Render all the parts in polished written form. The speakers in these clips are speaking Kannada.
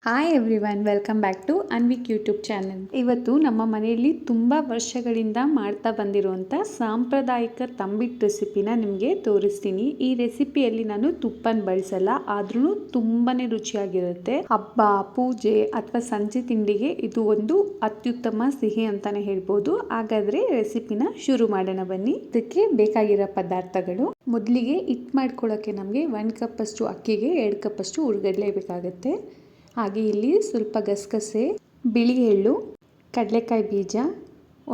Hi everyone, welcome back to Anvik YouTube channel. ಇವತ್ತು ನಮ್ಮ ಮನೆಯಲ್ಲಿ ತುಂಬ ವರ್ಷಗಳಿಂದ ಮಾಡ್ತಾ ಬಂದಿರುವಂಥ ಸಾಂಪ್ರದಾಯಿಕ ತಂಬಿಟ್ಟು ರೆಸಿಪಿನ ನಿಮಗೆ ತೋರಿಸ್ತೀನಿ. ಈ ರೆಸಿಪಿಯಲ್ಲಿ ನಾನು ತುಪ್ಪನ ಬಳಸಲ್ಲ, ಆದ್ರೂ ತುಂಬಾ ರುಚಿಯಾಗಿರುತ್ತೆ. ಹಬ್ಬ, ಪೂಜೆ ಅಥವಾ ಸಂಜೆ ತಿಂಡಿಗೆ ಇದು ಒಂದು ಅತ್ಯುತ್ತಮ ಸಿಹಿ ಅಂತಾನೆ ಹೇಳ್ಬೋದು. ಹಾಗಾದ್ರೆ ರೆಸಿಪಿನ ಶುರು ಮಾಡೋಣ ಬನ್ನಿ. ಇದಕ್ಕೆ ಬೇಕಾಗಿರೋ ಪದಾರ್ಥಗಳು: ಮೊದಲಿಗೆ ಹಿಟ್ಟು ಮಾಡ್ಕೊಳ್ಳೋಕ್ಕೆ ನಮಗೆ 1 ಕಪ್ ಅಷ್ಟು ಅಕ್ಕಿಗೆ 2 ಕಪ್ ಅಷ್ಟು ಹುರ್ಗಡ್ಲೆ ಬೇಕಾಗುತ್ತೆ. ಹಾಗೆ ಇಲ್ಲಿ ಸ್ವಲ್ಪ ಗಸಗಸೆ, ಬಿಳಿ ಎಳ್ಳು, ಕಡಲೆಕಾಯಿ ಬೀಜ,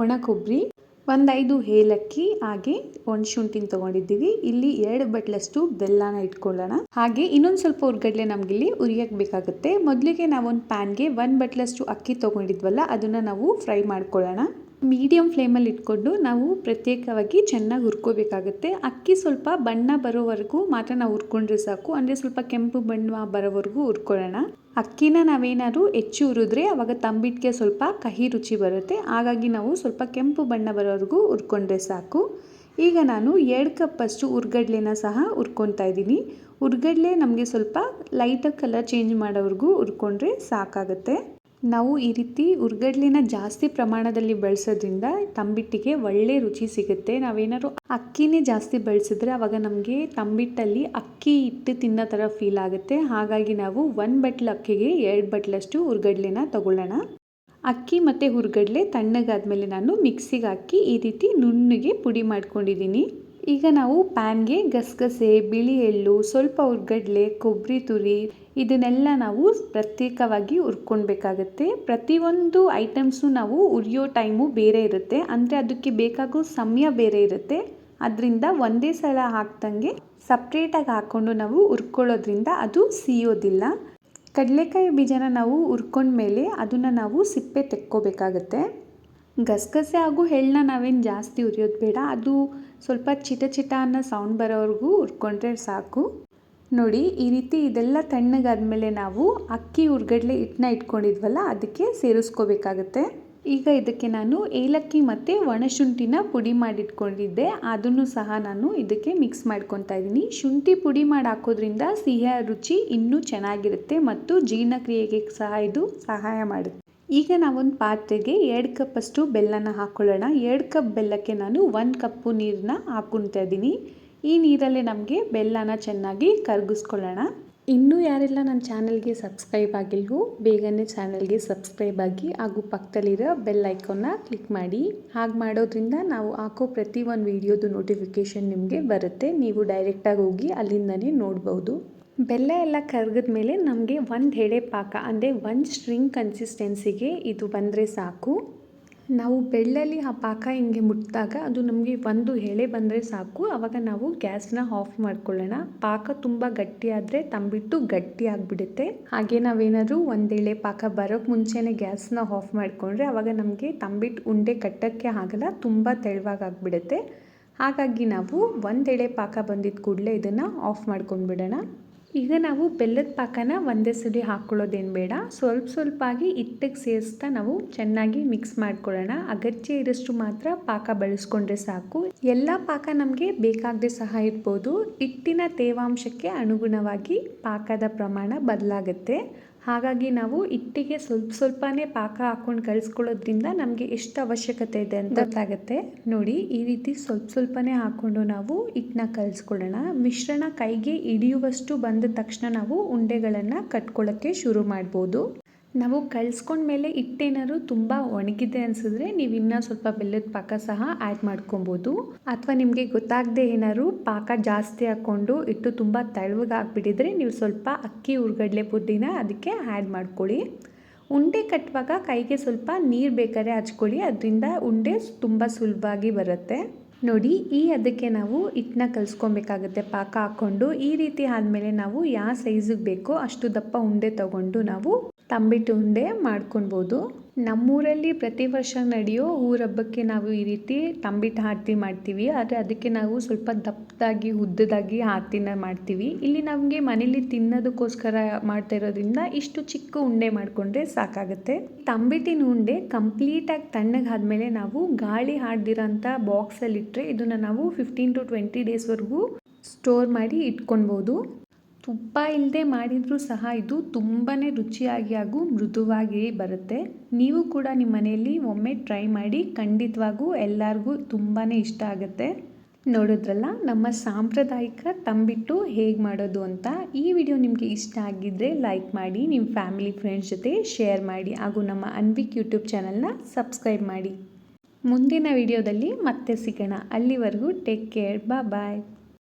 ಒಣ ಕೊಬ್ಬರಿ, 5 ಏಲಕ್ಕಿ, ಹಾಗೆ ಒಣಶುಂಠಿನ ತಗೊಂಡಿದ್ದೀವಿ. ಇಲ್ಲಿ 2 ಬಟ್ಲಷ್ಟು ಬೆಲ್ಲನ ಇಟ್ಕೊಳ್ಳೋಣ. ಹಾಗೆ ಇನ್ನೊಂದು ಸ್ವಲ್ಪ ಹುರ್ಗಡ್ಲೆ ನಮ್ಗಿಲ್ಲಿ ಉರಿಯಕ್ಕೆ ಬೇಕಾಗುತ್ತೆ. ಮೊದಲಿಗೆ ನಾವೊಂದು ಪ್ಯಾನ್ಗೆ 1 ಬಟ್ಲಷ್ಟು ಅಕ್ಕಿ ತಗೊಂಡಿದ್ವಲ್ಲ, ಅದನ್ನ ನಾವು ಫ್ರೈ ಮಾಡ್ಕೊಳ್ಳೋಣ. ಮೀಡಿಯಂ ಫ್ಲೇಮಲ್ಲಿ ಇಟ್ಕೊಂಡು ನಾವು ಪ್ರತ್ಯೇಕವಾಗಿ ಚೆನ್ನಾಗಿ ಹುರ್ಕೋಬೇಕಾಗುತ್ತೆ. ಅಕ್ಕಿ ಸ್ವಲ್ಪ ಬಣ್ಣ ಬರೋವರೆಗೂ ಮಾತ್ರ ನಾವು ಹುರ್ಕೊಂಡ್ರೆ ಸಾಕು, ಅಂದರೆ ಸ್ವಲ್ಪ ಕೆಂಪು ಬಣ್ಣ ಬರೋವರೆಗೂ ಹುರ್ಕೊಳ್ಳೋಣ. ಅಕ್ಕಿನ ನಾವೇನಾದ್ರು ಹೆಚ್ಚು ಹುರಿದ್ರೆ ಅವಾಗ ತಂಬಿಟ್ಟಿಗೆ ಸ್ವಲ್ಪ ಕಹಿ ರುಚಿ ಬರುತ್ತೆ. ಹಾಗಾಗಿ ನಾವು ಸ್ವಲ್ಪ ಕೆಂಪು ಬಣ್ಣ ಬರೋವರೆಗೂ ಹುರ್ಕೊಂಡ್ರೆ ಸಾಕು. ಈಗ ನಾನು 2 ಕಪ್ ಅಷ್ಟು ಹುರ್ಗಡ್ಲೆನ ಸಹ ಹುರ್ಕೊತಾ ಇದ್ದೀನಿ. ಹುರ್ಗಡ್ಲೆ ನಮಗೆ ಸ್ವಲ್ಪ ಲೈಟಾಗಿ ಕಲರ್ ಚೇಂಜ್ ಮಾಡೋವರೆಗೂ ಹುರ್ಕೊಂಡ್ರೆ ಸಾಕಾಗುತ್ತೆ. ನಾವು ಈ ರೀತಿ ಹುರ್ಗಡ್ಲೆನ ಜಾಸ್ತಿ ಪ್ರಮಾಣದಲ್ಲಿ ಬಳಸೋದ್ರಿಂದ ತಂಬಿಟ್ಟಿಗೆ ಒಳ್ಳೆ ರುಚಿ ಸಿಗುತ್ತೆ. ನಾವೇನಾದ್ರು ಅಕ್ಕಿನೇ ಜಾಸ್ತಿ ಬಳಸಿದ್ರೆ ಅವಾಗ ನಮಗೆ ತಂಬಿಟ್ಟಲ್ಲಿ ಅಕ್ಕಿ ಹಿಟ್ಟು ತಿನ್ನೋ ಥರ ಫೀಲ್ ಆಗುತ್ತೆ. ಹಾಗಾಗಿ ನಾವು 1 ಬಟ್ಲು ಅಕ್ಕಿಗೆ 2 ಬಟ್ಲಷ್ಟು ಹುರ್ಗಡ್ಲೆನ ತಗೊಳ್ಳೋಣ. ಅಕ್ಕಿ ಮತ್ತು ಹುರ್ಗಡ್ಲೆ ತಣ್ಣಗಾದ್ಮೇಲೆ ನಾನು ಮಿಕ್ಸಿಗೆ ಹಾಕಿ ಈ ರೀತಿ ನುಣ್ಣಗೆ ಪುಡಿ ಮಾಡ್ಕೊಂಡಿದ್ದೀನಿ. ಈಗ ನಾವು ಪ್ಯಾನ್ಗೆ ಗಸಗಸೆ, ಬಿಳಿ ಎಳ್ಳು, ಸ್ವಲ್ಪ ಹುರ್ಗಡ್ಲೆ, ಕೊಬ್ಬರಿ ತುರಿ ಇದನ್ನೆಲ್ಲ ನಾವು ಪ್ರತ್ಯೇಕವಾಗಿ ಹುರ್ಕೊಳ್ಬೇಕಾಗತ್ತೆ. ಪ್ರತಿಯೊಂದು ಐಟಮ್ಸ್ನು ನಾವು ಹುರಿಯೋ ಟೈಮು ಬೇರೆ ಇರುತ್ತೆ, ಅಂದರೆ ಅದಕ್ಕೆ ಬೇಕಾಗೋ ಸಮಯ ಬೇರೆ ಇರುತ್ತೆ. ಅದರಿಂದ ಒಂದೇ ಸಲ ಹಾಕ್ದಂಗೆ ಸಪ್ರೇಟಾಗಿ ಹಾಕ್ಕೊಂಡು ನಾವು ಹುರ್ಕೊಳ್ಳೋದ್ರಿಂದ ಅದು ಸಿಯೋದಿಲ್ಲ. ಕಡಲೆಕಾಯಿ ಬೀಜನ ನಾವು ಹುರ್ಕೊಂಡ್ಮೇಲೆ ಅದನ್ನು ನಾವು ಸಿಪ್ಪೆ ತೆಕ್ಕೋಬೇಕಾಗತ್ತೆ. ಗಸಗಸೆ ಹಾಗೂ ಎಳ್ಳನ್ನ ನಾವೇನು ಜಾಸ್ತಿ ಹುರಿಯೋದು ಬೇಡ, ಅದು ಸ್ವಲ್ಪ ಚಿಟ ಚಿಟ ಅನ್ನೋ ಸೌಂಡ್ ಬರೋವರೆಗೂ ಹುರ್ಕೊಂಡ್ರೆ ಸಾಕು. ನೋಡಿ, ಈ ರೀತಿ ಇದೆಲ್ಲ ತಣ್ಣಗಾದ್ಮೇಲೆ ನಾವು ಅಕ್ಕಿ ಹುರ್ಗಡ್ಲೆ ಹಿಟ್ಟನ್ನ ಇಟ್ಕೊಂಡಿದ್ವಲ್ಲ ಅದಕ್ಕೆ ಸೇರಿಸ್ಕೋಬೇಕಾಗತ್ತೆ. ಈಗ ಇದಕ್ಕೆ ನಾನು ಏಲಕ್ಕಿ ಮತ್ತು ಒಣಶುಂಠಿನ ಪುಡಿ ಮಾಡಿಟ್ಕೊಂಡಿದ್ದೆ, ಅದನ್ನು ಸಹ ನಾನು ಇದಕ್ಕೆ ಮಿಕ್ಸ್ ಮಾಡ್ಕೊತಾ ಇದ್ದೀನಿ. ಶುಂಠಿ ಪುಡಿ ಮಾಡಿ ಹಾಕೋದ್ರಿಂದ ಸಿಹಿಯ ರುಚಿ ಇನ್ನೂ ಚೆನ್ನಾಗಿರುತ್ತೆ ಮತ್ತು ಜೀರ್ಣಕ್ರಿಯೆಗೆ ಸಹ ಇದು ಸಹಾಯ ಮಾಡುತ್ತೆ. ಈಗ ನಾವೊಂದು ಪಾತ್ರೆಗೆ 2 ಕಪ್ ಅಷ್ಟು ಬೆಲ್ಲನ ಹಾಕ್ಕೊಳ್ಳೋಣ. 2 ಕಪ್ ಬೆಲ್ಲಕ್ಕೆ ನಾನು 1 ಕಪ್ಪು ನೀರನ್ನ ಹಾಕ್ಕೊತಾ ಇದ್ದೀನಿ. ಈ ನೀರಲ್ಲೇ ನಮಗೆ ಬೆಲ್ಲನ ಚೆನ್ನಾಗಿ ಕರಗಿಸ್ಕೊಳ್ಳೋಣ. ಇನ್ನೂ ಯಾರೆಲ್ಲ ನನ್ನ ಚಾನಲ್ಗೆ ಸಬ್ಸ್ಕ್ರೈಬ್ ಆಗಿಲ್ವೋ ಬೇಗನೆ ಚಾನಲ್ಗೆ ಸಬ್ಸ್ಕ್ರೈಬ್ ಆಗಿ ಹಾಗೂ ಪಕ್ಕದಲ್ಲಿರೋ ಬೆಲ್ ಐಕಾನ್ನ ಕ್ಲಿಕ್ ಮಾಡಿ. ಹಾಗೆ ಮಾಡೋದ್ರಿಂದ ನಾವು ಹಾಕೋ ಪ್ರತಿಯೊಂದು ವಿಡಿಯೋದು ನೋಟಿಫಿಕೇಷನ್ ನಿಮಗೆ ಬರುತ್ತೆ. ನೀವು ಡೈರೆಕ್ಟಾಗಿ ಹೋಗಿ ಅಲ್ಲಿಂದನೇ ನೋಡ್ಬೋದು. ಬೆಲ್ಲ ಎಲ್ಲ ಕರಗಿದ್ಮೇಲೆ ನಮಗೆ 1 ಎಳೆ ಪಾಕ, ಅಂದರೆ 1 ಸ್ಟ್ರಿಂಗ್ ಕನ್ಸಿಸ್ಟೆನ್ಸಿಗೆ ಇದು ಬಂದರೆ ಸಾಕು. ನಾವು ಬೆಳ್ಳಲ್ಲಿ ಆ ಪಾಕ ಹಿಂಗೆ ಮುಟ್ಟಿದಾಗ ಅದು ನಮಗೆ 1 ಎಳೆ ಬಂದರೆ ಸಾಕು. ಆವಾಗ ನಾವು ಗ್ಯಾಸ್ನ ಆಫ್ ಮಾಡ್ಕೊಳ್ಳೋಣ. ಪಾಕ ತುಂಬ ಗಟ್ಟಿ ಆದರೆ ತಂಬಿಟ್ಟು ಗಟ್ಟಿ ಆಗಿಬಿಡುತ್ತೆ. ಹಾಗೆ ನಾವೇನಾದರೂ 1 ಎಳೆ ಪಾಕ ಬರೋಕ್ಕೆ ಮುಂಚೆನೇ ಗ್ಯಾಸ್ನ ಆಫ್ ಮಾಡಿಕೊಂಡ್ರೆ ಆವಾಗ ನಮಗೆ ತಂಬಿಟ್ಟು ಉಂಡೆ ಕಟ್ಟೋಕ್ಕೆ ಆಗಲ್ಲ, ತುಂಬ ತೆಳುವಾಗಿ ಆಗಿಬಿಡುತ್ತೆ. ಹಾಗಾಗಿ ನಾವು 1 ಎಳೆ ಪಾಕ ಬಂದಿದ್ದ ಕೂಡಲೇ ಇದನ್ನು ಆಫ್ ಮಾಡ್ಕೊಂಡ್ಬಿಡೋಣ. ಈಗ ನಾವು ಬೆಲ್ಲದ ಪಾಕನ ಒಂದೇ ಸಲ ಹಾಕ್ಕೊಳ್ಳೋದೇನು ಬೇಡ, ಸ್ವಲ್ಪ ಸ್ವಲ್ಪ ಆಗಿ ಹಿಟ್ಟಿಗೆ ಸೇರಿಸ್ತಾ ನಾವು ಚೆನ್ನಾಗಿ ಮಿಕ್ಸ್ ಮಾಡ್ಕೊಳ್ಳೋಣ. ಅಗತ್ಯ ಇರೋಷ್ಟು ಮಾತ್ರ ಪಾಕ ಬಳಸ್ಕೊಂಡ್ರೆ ಸಾಕು. ಎಲ್ಲ ಪಾಕ ನಮಗೆ ಬೇಕಾಗದೆ ಸಹ ಇರ್ಬೋದು. ಹಿಟ್ಟಿನ ತೇವಾಂಶಕ್ಕೆ ಅನುಗುಣವಾಗಿ ಪಾಕದ ಪ್ರಮಾಣ ಬದಲಾಗುತ್ತೆ. ಹಾಗಾಗಿ ನಾವು ಹಿಟ್ಟಿಗೆ ಸ್ವಲ್ಪ ಸ್ವಲ್ಪನೇ ಪಾಕ ಹಾಕ್ಕೊಂಡು ಕಲಿಸ್ಕೊಳ್ಳೋದ್ರಿಂದ ನಮಗೆ ಎಷ್ಟು ಅವಶ್ಯಕತೆ ಇದೆ ಅಂತ ಗೊತ್ತಾಗುತ್ತೆ. ನೋಡಿ, ಈ ರೀತಿ ಸ್ವಲ್ಪ ಸ್ವಲ್ಪನೇ ಹಾಕ್ಕೊಂಡು ನಾವು ಹಿಟ್ಟನ್ನ ಕಲಿಸ್ಕೊಳ್ಳೋಣ. ಮಿಶ್ರಣ ಕೈಗೆ ಹಿಡಿಯುವಷ್ಟು ಬಂದ ತಕ್ಷಣ ನಾವು ಉಂಡೆಗಳನ್ನು ಕಟ್ಕೊಳ್ಳೋಕ್ಕೆ ಶುರು ಮಾಡ್ಬೋದು. ನಾವು ಕಲಿಸ್ಕೊಂಡ್ಮೇಲೆ ಹಿಟ್ಟೇನಾದ್ರು ತುಂಬ ಒಣಗಿದೆ ಅನಿಸಿದ್ರೆ ನೀವು ಇನ್ನೂ ಸ್ವಲ್ಪ ಬೆಲ್ಲದ ಪಾಕ ಸಹ ಆ್ಯಡ್ ಮಾಡ್ಕೊಬೋದು. ಅಥವಾ ನಿಮಗೆ ಗೊತ್ತಾಗದೆ ಏನಾದ್ರು ಪಾಕ ಜಾಸ್ತಿ ಹಾಕ್ಕೊಂಡು ಹಿಟ್ಟು ತುಂಬ ತೆಳುವಾಗಿ ಆಗಿಬಿಟ್ಟಿದ್ರೆ ನೀವು ಸ್ವಲ್ಪ ಅಕ್ಕಿ ಹುರ್ಗಡ್ಲೆ ಪುಡಿನ ಅದಕ್ಕೆ ಆ್ಯಡ್ ಮಾಡ್ಕೊಳ್ಳಿ. ಉಂಡೆ ಕಟ್ಟುವಾಗ ಕೈಗೆ ಸ್ವಲ್ಪ ನೀರು ಬೇಕಾದ್ರೆ ಹಚ್ಕೊಳ್ಳಿ, ಅದರಿಂದ ಉಂಡೆ ತುಂಬ ಸುಲಭವಾಗಿ ಬರುತ್ತೆ. ನೋಡಿ, ಅದಕ್ಕೆ ನಾವು ಹಿಟ್ಟನ್ನ ಕಲಿಸ್ಕೊಬೇಕಾಗುತ್ತೆ ಪಾಕ ಹಾಕ್ಕೊಂಡು. ಈ ರೀತಿ ಆದಮೇಲೆ ನಾವು ಯಾವ ಸೈಜಿಗೆ ಬೇಕೋ ಅಷ್ಟು ದಪ್ಪ ಉಂಡೆ ತಗೊಂಡು ನಾವು ತಂಬಿಟ್ಟು ಉಂಡೆ ಮಾಡ್ಕೊಳ್ಬೋದು. ನಮ್ಮೂರಲ್ಲಿ ಪ್ರತಿ ವರ್ಷ ನಡೆಯೋ ಊರ ಹಬ್ಬಕ್ಕೆ ನಾವು ಈ ರೀತಿ ತಂಬಿಟ್ಟು ಆರತಿ ಮಾಡ್ತೀವಿ. ಆದರೆ ಅದಕ್ಕೆ ನಾವು ಸ್ವಲ್ಪ ದಪ್ಪದಾಗಿ ಉದ್ದದಾಗಿ ಆರತಿನ ಮಾಡ್ತೀವಿ. ಇಲ್ಲಿ ನಮಗೆ ಮನೇಲಿ ತಿನ್ನೋದಕ್ಕೋಸ್ಕರ ಮಾಡ್ತಾ ಇರೋದ್ರಿಂದ ಇಷ್ಟು ಚಿಕ್ಕ ಉಂಡೆ ಮಾಡಿಕೊಂಡ್ರೆ ಸಾಕಾಗುತ್ತೆ. ತಂಬಿಟ್ಟಿನ ಉಂಡೆ ಕಂಪ್ಲೀಟಾಗಿ ತಣ್ಣಗಾದ್ಮೇಲೆ ನಾವು ಗಾಳಿ ಆಡದಿರೋಂಥ ಬಾಕ್ಸಲ್ಲಿ ಇಟ್ಟರೆ ಇದನ್ನು ನಾವು 15 to 20 ಡೇಸ್ವರೆಗೂ ಸ್ಟೋರ್ ಮಾಡಿ ಇಟ್ಕೊಳ್ಬೋದು. ತುಪ್ಪ ಇಲ್ಲದೆ ಮಾಡಿದರೂ ಸಹ ಇದು ತುಂಬಾ ರುಚಿಯಾಗಿ ಹಾಗೂ ಮೃದುವಾಗಿ ಬರುತ್ತೆ. ನೀವು ಕೂಡ ನಿಮ್ಮ ಮನೆಯಲ್ಲಿ ಒಮ್ಮೆ ಟ್ರೈ ಮಾಡಿ, ಖಂಡಿತವಾಗೂ ಎಲ್ಲರಿಗೂ ತುಂಬಾ ಇಷ್ಟ ಆಗುತ್ತೆ. ನೋಡಿದ್ರಲ್ಲ ನಮ್ಮ ಸಾಂಪ್ರದಾಯಿಕ ತಂಬಿಟ್ಟು ಹೇಗೆ ಮಾಡೋದು ಅಂತ. ಈ ವಿಡಿಯೋ ನಿಮಗೆ ಇಷ್ಟ ಆಗಿದ್ದರೆ ಲೈಕ್ ಮಾಡಿ, ನಿಮ್ಮ ಫ್ಯಾಮಿಲಿ ಫ್ರೆಂಡ್ಸ್ ಜೊತೆ ಶೇರ್ ಮಾಡಿ ಹಾಗೂ ನಮ್ಮ ಅನ್ವಿಕ್ ಯೂಟ್ಯೂಬ್ ಚಾನಲ್ನ ಸಬ್ಸ್ಕ್ರೈಬ್ ಮಾಡಿ. ಮುಂದಿನ ವಿಡಿಯೋದಲ್ಲಿ ಮತ್ತೆ ಸಿಗೋಣ. ಅಲ್ಲಿವರೆಗೂ ಟೇಕ್ ಕೇರ್, ಬಾಯ್.